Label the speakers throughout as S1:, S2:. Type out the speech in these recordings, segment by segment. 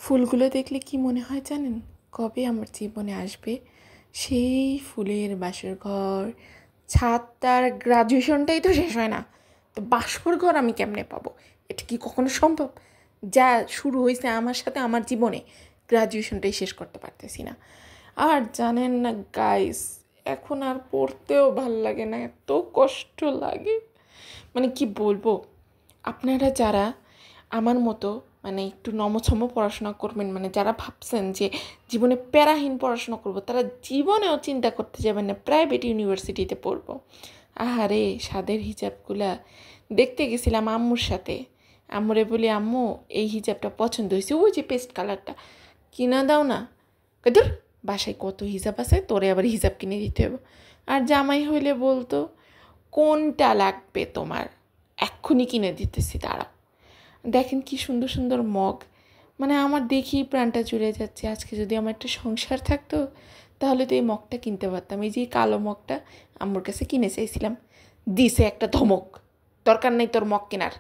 S1: ফুলগুলো দেখলে কি মনে হয় জানেন? কবে আমার জীবনে আসবে সেই ফুলের বাসর ঘর। ছাদটার গ্রাজুয়েশনটাই তো শেষ হয় না, তো বাসর ঘর আমি কেমনে পাবো? এটা কি কখনো সম্ভব? যা শুরু হয়েছে আমার সাথে আমার জীবনে, গ্রাজুয়েশনটাই শেষ করতে পারতেছি না। আর জানেন না গাইস, এখন আর পড়তেও ভাল লাগে না, এত কষ্ট লাগে। মানে কি বলবো, আপনারা যারা আমার মতো মানে একটু নমছম পড়াশোনা করবেন, মানে যারা ভাবছেন যে জীবনে প্যারাহীন পড়াশোনা করব, তারা জীবনেও চিন্তা করতে যাবেন না প্রাইভেট ইউনিভার্সিটিতে পড়বো। আহারে সাদের হিজাবগুলা দেখতে গেছিলাম আম্মুর সাথে। আম্মুরে বলি, আম্মু এই হিজাবটা পছন্দ হয়েছে, ওই যে পেস্ট কালারটা, কিনা দাও না। ধুর, বাসায় কত হিজাব আছে, তোরে আবার হিজাব কিনে দিতে হবে। আর জামাই হইলে বলতো, কোনটা লাগবে তোমার, এক্ষুনি কিনে দিতেছি, দাঁড়াও। দেখেন কি সুন্দর সুন্দর মগ, মানে আমার দেখেই প্রাণটা জুড়ে যাচ্ছে। আজকে যদি আমার একটা সংসার থাকতো তাহলে তো এই মগটা কিনতে পারতাম। এই যে কালো মগটা আম্মুর কাছে কিনে চাইছিলাম, দিছে একটা ধমক, দরকার নেই তোর মগ কেনার।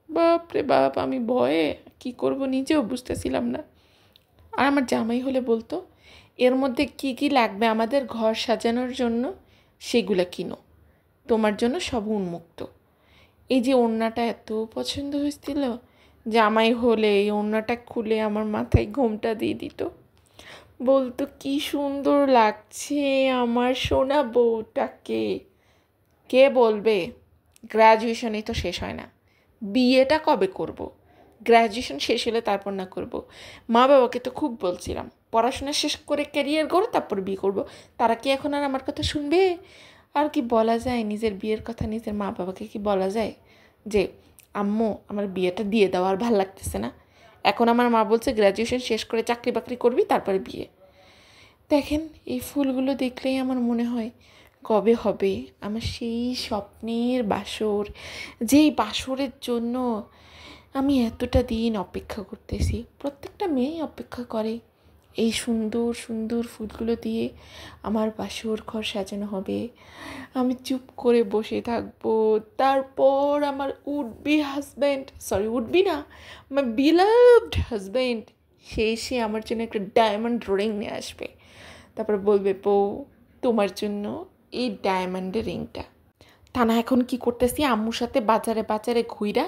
S1: বাপ রে বাপ, আমি ভয়ে কি করব নিজেও বুঝতেছিলাম না। আর আমার জামাই হলে বলতো, এর মধ্যে কি কি লাগবে আমাদের ঘর সাজানোর জন্য সেগুলো কিনো, তোমার জন্য সব উন্মুক্ত। এই যে ওড়নাটা এত পছন্দ হয়েছিল, জামাই হলে এই ওড়নাটা খুলে আমার মাথায় ঘোমটা দিয়ে দিত, বলতো কি সুন্দর লাগছে আমার সোনা বউটাকে। কে বলবে গ্র্যাজুয়েশনই তো শেষ হয় না, বিয়েটা কবে করব? গ্র্যাজুয়েশন শেষ হলে তারপর না করব। মা বাবাকে তো খুব বলছিলাম পড়াশোনা শেষ করে ক্যারিয়ার গড়ে তারপর বিয়ে করব, তারা কি এখন আর আমার কথা শুনবে? আর কি বলা যায়, নিজের বিয়ের কথা নিজের মা বাবাকে কি বলা যায় যে আম্মু আমার বিয়েটা দিয়ে দাও, আর ভাল লাগতেছে না। এখন আমার মা বলছে গ্র্যাজুয়েশন শেষ করে চাকরি বাকরি করবি তারপরে বিয়ে। দেখেন এই ফুলগুলো দেখলেই আমার মনে হয় কবে হবে আমার সেই স্বপ্নের বাসর, যেই বাসরের জন্য আমি এতটা দিন অপেক্ষা করতেছি। প্রত্যেকটা মেয়েই অপেক্ষা করে, এই সুন্দর সুন্দর ফুলগুলো দিয়ে আমার বাসর ঘর সাজানো হবে, আমি চুপ করে বসে থাকবো। তারপর আমার উডবি হাজব্যান্ড, সরি উডবি না, আমার বিলাভড হাজব্যান্ড, সে এসে আমার জন্য একটা ডায়মন্ড রিং নিয়ে আসবে। তারপর বলবে, বউ তোমার জন্য এই ডায়মন্ডের রিংটা। তা না এখন কি করতেছি, আম্মুর সাথে বাজারে বাজারে ঘুইরা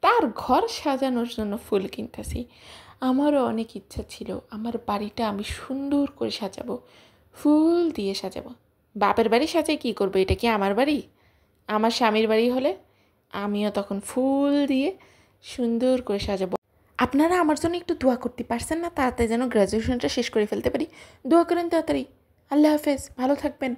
S1: তার ঘর সাজানোর জন্য ফুল কিনতেছি। আমারও অনেক ইচ্ছা ছিল আমার বাড়িটা আমি সুন্দর করে সাজাবো, ফুল দিয়ে সাজাবো। বাপের বাড়ি সাজাই কী করবো, এটা কি আমার বাড়ি? আমার স্বামীর বাড়ি হলে আমিও তখন ফুল দিয়ে সুন্দর করে সাজাবো। আপনারা আমার জন্য একটু দোয়া করতে পারছেন না, তাড়াতাড়ি যেন গ্র্যাজুয়েশনটা শেষ করে ফেলতে পারি। দোয়া করেন তাড়াতাড়ি। আল্লাহ হাফেজ, ভালো থাকবেন।